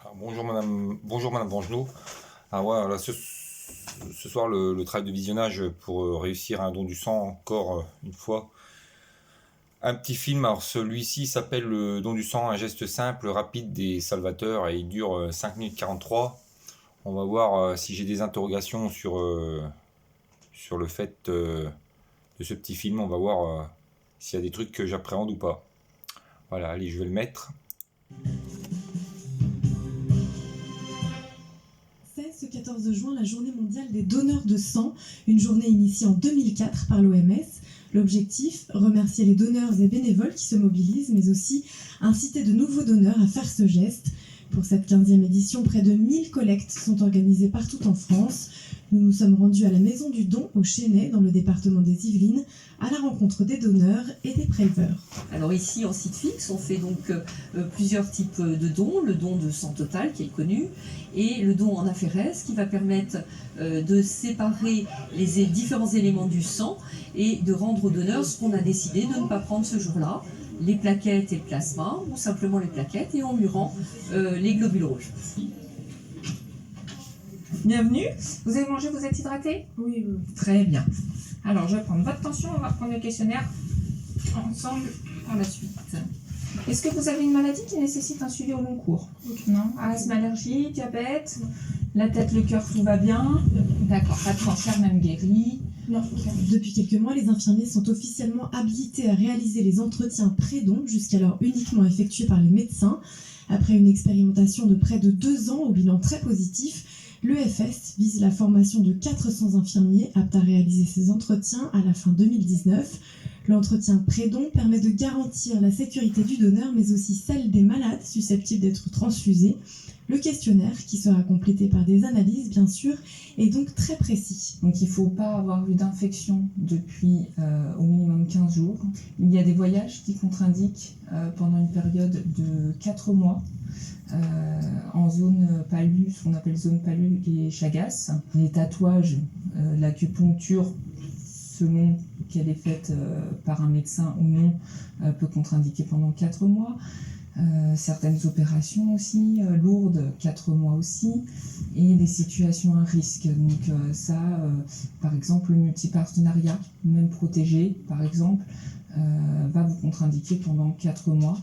Alors, bonjour Madame Bangelot. Ah ouais, là, ce soir le travail de visionnage pour réussir un don du sang encore une fois. Un petit film, alors celui-ci s'appelle Le don du sang, un geste simple, rapide et salvateur et il dure 5 minutes 43. On va voir si j'ai des interrogations sur le fait de ce petit film. On va voir s'il y a des trucs que j'appréhende ou pas. Voilà, allez, je vais le mettre. C'est ce 14 juin la journée mondiale des donneurs de sang, une journée initiée en 2004 par l'OMS. L'objectif, remercier les donneurs et bénévoles qui se mobilisent, mais aussi inciter de nouveaux donneurs à faire ce geste. Pour cette 15e édition, près de 1000 collectes sont organisées partout en France. Nous nous sommes rendus à la Maison du Don au Chesnay, dans le département des Yvelines, à la rencontre des donneurs et des préleveurs. Alors ici, en site fixe, on fait donc plusieurs types de dons. Le don de sang total, qui est connu, et le don en aphérèse, qui va permettre de séparer les différents éléments du sang et de rendre au donneur ce qu'on a décidé de ne pas prendre ce jour-là, les plaquettes et le plasma, ou simplement les plaquettes, et on lui rend les globules rouges. Bienvenue. Vous avez mangé, vous êtes hydraté? Oui. Très bien. Alors, je vais prendre votre tension, on va prendre le questionnaire ensemble par la suite. Est-ce que vous avez une maladie qui nécessite un suivi au long cours? Non. Asthme, allergie, diabète, la tête, le cœur, tout va bien? D'accord, pas de cancer, même guéri? Non. Depuis quelques mois, les infirmiers sont officiellement habilités à réaliser les entretiens pré-don, jusqu'alors uniquement effectués par les médecins. Après une expérimentation de près de 2 ans au bilan très positif, l'EFS vise la formation de 400 infirmiers aptes à réaliser ces entretiens à la fin 2019. L'entretien pré-don permet de garantir la sécurité du donneur, mais aussi celle des malades susceptibles d'être transfusés. Le questionnaire, qui sera complété par des analyses, bien sûr, est donc très précis. Donc il ne faut pas avoir eu d'infection depuis au minimum 15 jours. Il y a des voyages qui contre-indiquent pendant une période de 4 mois. En zone palud, ce qu'on appelle zone palud et Chagas. Les tatouages, l'acupuncture, selon qu'elle est faite par un médecin ou non, peut contre-indiquer pendant 4 mois. Certaines opérations aussi, lourdes, 4 mois aussi, et des situations à risque. Donc par exemple, le multipartenariat, même protégé, par exemple, va vous contre-indiquer pendant 4 mois.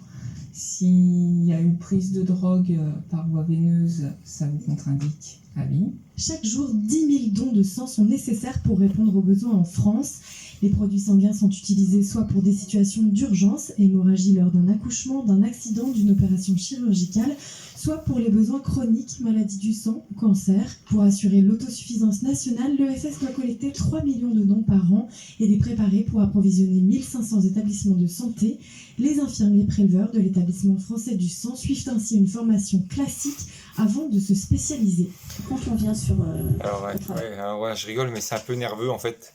S'il y a eu prise de drogue par voie veineuse, ça vous contre-indique à vie. Chaque jour, 10 000 dons de sang sont nécessaires pour répondre aux besoins en France. Les produits sanguins sont utilisés soit pour des situations d'urgence, hémorragie lors d'un accouchement, d'un accident, d'une opération chirurgicale, soit pour les besoins chroniques, maladies du sang ou cancer. Pour assurer l'autosuffisance nationale, l'EFS doit collecter 3 millions de dons par an et les préparer pour approvisionner 1500 établissements de santé. Les infirmiers préleveurs de l'établissement français du sang suivent ainsi une formation classique avant de se spécialiser. Quand on vient sur... Alors ouais, je rigole, mais c'est un peu nerveux en fait.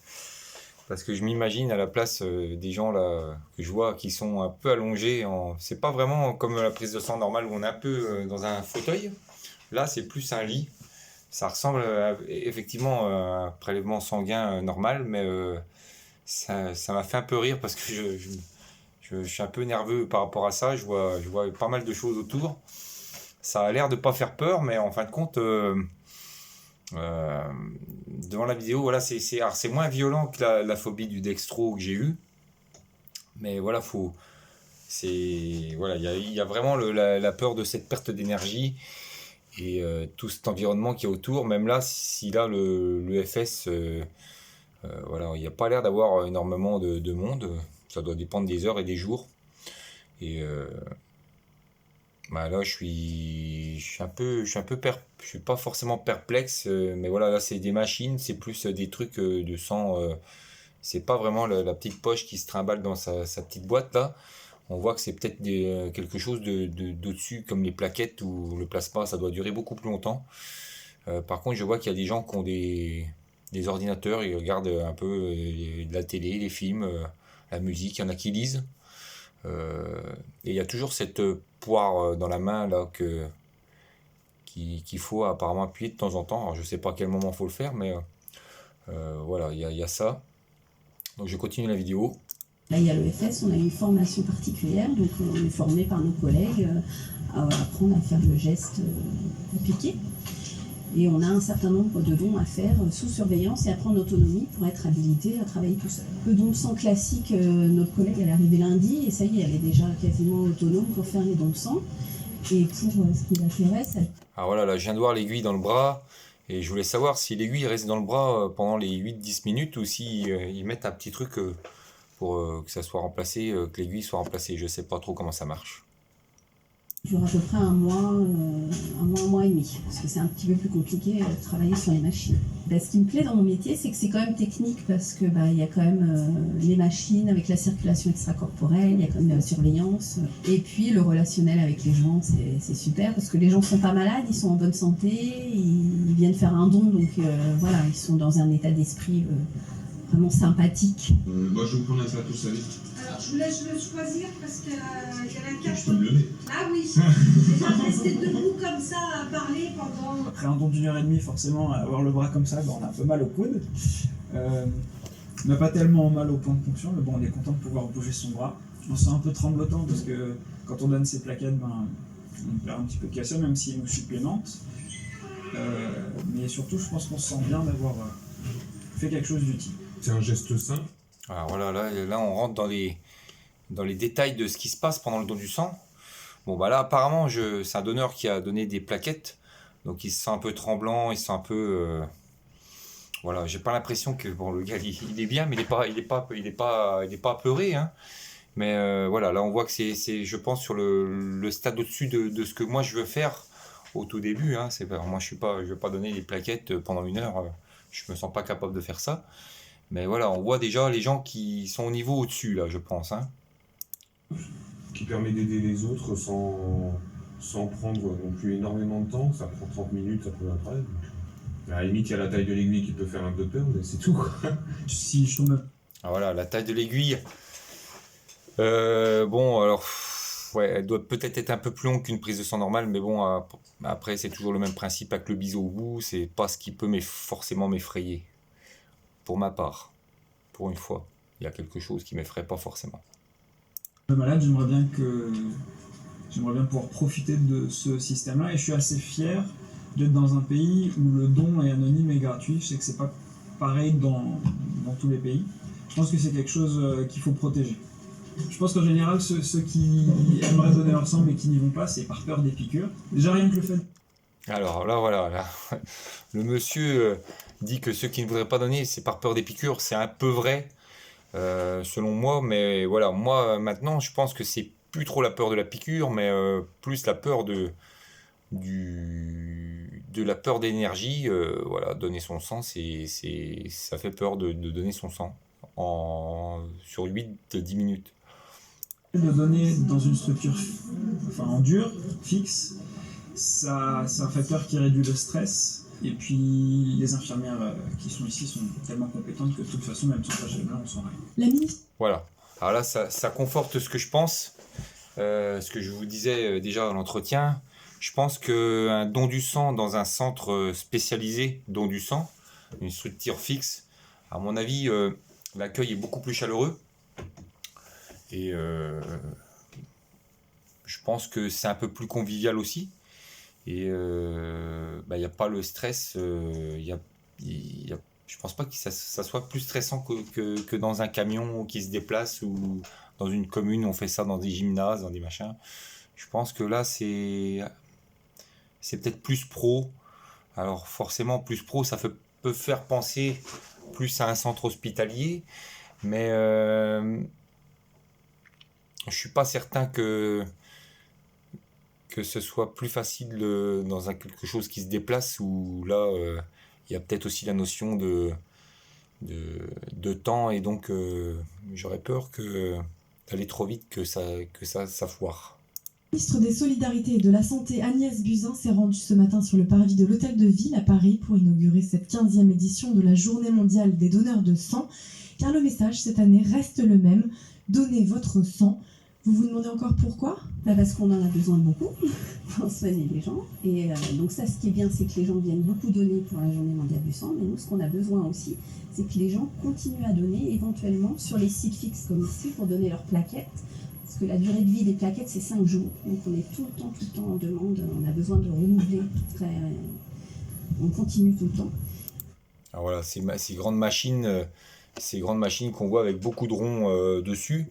Parce que je m'imagine à la place des gens là que je vois qui sont un peu allongés. C'est pas vraiment comme la prise de sang normale où on est un peu dans un fauteuil. Là, c'est plus un lit. Ça ressemble effectivement à un prélèvement sanguin normal, mais ça m'a fait un peu rire parce que je suis un peu nerveux par rapport à ça. Je vois pas mal de choses autour. Ça a l'air de pas faire peur, mais en fin de compte... devant la vidéo, voilà, c'est moins violent que la phobie du dextro que j'ai eu, mais voilà, il y a vraiment la peur de cette perte d'énergie et tout cet environnement qui est autour. Même là, si là le FS, voilà, il n'y a pas l'air d'avoir énormément de monde. Ça doit dépendre des heures et des jours. Et là, je suis pas forcément perplexe, mais voilà, là, c'est des machines, c'est plus des trucs de sang. C'est pas vraiment la petite poche qui se trimballe dans sa petite boîte là. On voit que c'est peut-être quelque chose d'au-dessus, comme les plaquettes ou le plasma, ça doit durer beaucoup plus longtemps. Par contre, je vois qu'il y a des gens qui ont des ordinateurs, ils regardent un peu de la télé, les films, la musique, il y en a qui lisent. Et il y a toujours cette poire dans la main là qu'il faut apparemment appuyer de temps en temps. Alors je sais pas à quel moment il faut le faire, mais voilà, il y a ça. Donc je continue la vidéo. Là, il y a l'EFS, on a une formation particulière, donc on est formé par nos collègues à apprendre à faire le geste de piquer. Et on a un certain nombre de dons à faire sous surveillance et à prendre autonomie pour être habilité à travailler tout seul. Le don de sang classique, notre collègue elle est arrivée lundi et ça y est, elle est déjà quasiment autonome pour faire les dons de sang. Et pour ce qui l'intéresse... Alors voilà, là je viens de voir l'aiguille dans le bras et je voulais savoir si l'aiguille reste dans le bras pendant les 8-10 minutes ou si ils mettent un petit truc pour que ça soit remplacé, que l'aiguille soit remplacée. Je sais pas trop comment ça marche. Dure à peu près un mois et demi, parce que c'est un petit peu plus compliqué de travailler sur les machines. Ce qui me plaît dans mon métier, c'est que c'est quand même technique, parce que y a quand même les machines avec la circulation extracorporelle, il y a quand même la surveillance, et puis le relationnel avec les gens, c'est super, parce que les gens sont pas malades, ils sont en bonne santé, ils viennent faire un don, donc voilà, ils sont dans un état d'esprit vraiment sympathique. Moi, je vais vous prendre un plateau salé. Alors, je vous laisse le choisir parce qu'il y a la carte. Je peux me lever. Ah oui, déjà rester debout comme ça à parler pendant... Après un don d'1h30, forcément, avoir le bras comme ça, on a un peu mal au coude. On n'a pas tellement mal au point de ponction, mais bon, on est content de pouvoir bouger son bras. On se sent un peu tremblotant parce que quand on donne ses plaquettes, on perd un petit peu de calcium, même si nous supplémente. Mais surtout, je pense qu'on se sent bien d'avoir fait quelque chose d'utile. C'est un geste simple. Alors voilà, là on rentre dans les détails de ce qui se passe pendant le don du sang. Bon bah là apparemment c'est un donneur qui a donné des plaquettes, donc il se sent un peu tremblant, il se sent un peu voilà, j'ai pas l'impression que bon le gars il est bien, mais il est pas apeuré, hein. Mais voilà, là on voit que c'est je pense sur le stade au-dessus de ce que moi je veux faire au tout début, hein. Moi je veux pas donner des plaquettes pendant 1 heure, je me sens pas capable de faire ça. Mais voilà, on voit déjà les gens qui sont au niveau au-dessus, là, je pense, hein. Qui permet d'aider les autres sans prendre non plus énormément de temps. Ça prend 30 minutes, ça peut après. À la limite, il y a la taille de l'aiguille qui peut faire un peu peur, mais c'est tout. Si je tombe... Ah, voilà, la taille de l'aiguille. Bon, alors, ouais, elle doit peut-être être un peu plus longue qu'une prise de sang normale, mais bon, après, c'est toujours le même principe avec le biseau au bout. C'est pas ce qui peut forcément m'effrayer. Pour ma part, pour une fois, il y a quelque chose qui m'effraie pas forcément. Malade, j'aimerais bien pouvoir profiter de ce système-là et je suis assez fier d'être dans un pays où le don est anonyme et gratuit. Je sais que c'est pas pareil dans tous les pays. Je pense que c'est quelque chose qu'il faut protéger. Je pense qu'en général, ceux qui aimeraient donner leur sang mais qui n'y vont pas, c'est par peur des piqûres. Déjà rien que le fait... Alors là, voilà, là, le monsieur dit que ceux qui ne voudraient pas donner, c'est par peur des piqûres. C'est un peu vrai, selon moi. Mais voilà, moi, maintenant, je pense que c'est plus trop la peur de la piqûre, mais plus la peur de la peur d'énergie. Voilà, donner son sang, ça fait peur de donner son sang sur 8-10 minutes. De donner dans une structure en dur, fixe, ça a un facteur qui réduit le stress. Et puis les infirmières qui sont ici sont tellement compétentes que de toute façon, même sans sachet blanc, on s'en règle. La ministre. Voilà. Alors là, ça conforte ce que je pense, ce que je vous disais déjà dans l'entretien. Je pense qu'un don du sang dans un centre spécialisé, don du sang, une structure fixe, à mon avis, l'accueil est beaucoup plus chaleureux. Et je pense que c'est un peu plus convivial aussi. Et y a pas le stress. Je pense pas que ça soit plus stressant que dans un camion qui se déplace ou dans une commune. On fait ça dans des gymnases, dans des machins. Je pense que là, c'est peut-être plus pro. Alors forcément, plus pro, ça peut faire penser plus à un centre hospitalier. Mais je suis pas certain que ce soit plus facile dans quelque chose qui se déplace où là, il y a peut-être aussi la notion de temps et donc j'aurais peur d'aller trop vite que ça foire. La ministre des Solidarités et de la Santé, Agnès Buzyn, s'est rendue ce matin sur le parvis de l'Hôtel de Ville à Paris pour inaugurer cette 15e édition de la Journée mondiale des donneurs de sang. Car le message cette année reste le même, donnez votre sang. Vous vous demandez encore pourquoi ? Parce qu'on en a besoin beaucoup pour soigner les gens. Et donc ça, ce qui est bien, c'est que les gens viennent beaucoup donner pour la Journée mondiale du sang. Mais nous, ce qu'on a besoin aussi, c'est que les gens continuent à donner, éventuellement sur les sites fixes comme ici, pour donner leurs plaquettes, Parce que la durée de vie des plaquettes, c'est 5 jours. Donc on est tout le temps en demande. On a besoin de renouveler. On continue tout le temps. Alors voilà, ces grandes machines qu'on voit avec beaucoup de ronds dessus,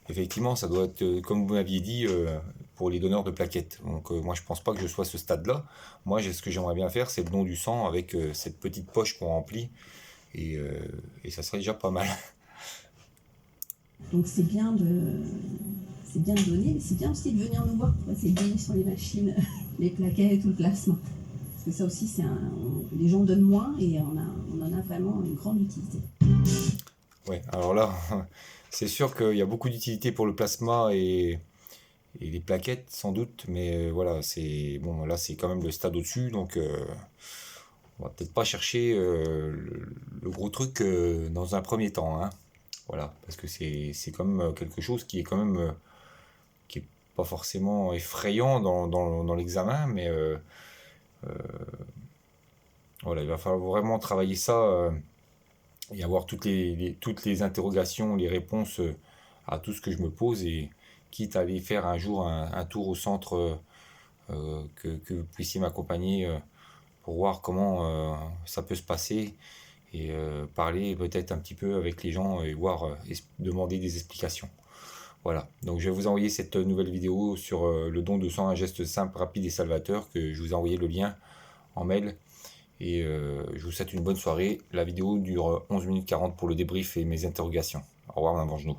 effectivement, ça doit être, comme vous m'aviez dit, pour les donneurs de plaquettes. Donc moi, je pense pas que je sois à ce stade-là. Moi, ce que j'aimerais bien faire, c'est le don du sang avec cette petite poche qu'on remplit. Et ça serait déjà pas mal. Donc c'est bien de donner, mais c'est bien aussi de venir nous voir pour essayer de donner sur les machines, les plaquettes ou le plasma. Parce que ça aussi, les gens donnent moins et on en a vraiment une grande utilité. Ouais, alors là, c'est sûr qu'il y a beaucoup d'utilité pour le plasma et les plaquettes, sans doute, mais voilà, là, c'est quand même le stade au-dessus, donc on va peut-être pas chercher le gros truc dans un premier temps, hein. Voilà, parce que c'est quand même quelque chose qui est quand même qui est pas forcément effrayant dans l'examen, mais voilà, il va falloir vraiment travailler ça et avoir toutes les interrogations, les réponses à tout ce que je me pose, et quitte à aller faire un jour un tour au centre, que vous puissiez m'accompagner pour voir comment ça peut se passer, et parler peut-être un petit peu avec les gens et voir, demander des explications. Voilà, donc je vais vous envoyer cette nouvelle vidéo sur le don de sang, un geste simple, rapide et salvateur, que je vous ai envoyé le lien en mail, et je vous souhaite une bonne soirée. La vidéo dure 11 minutes 40 pour le débrief et mes interrogations. Au revoir Madame Vangenoux.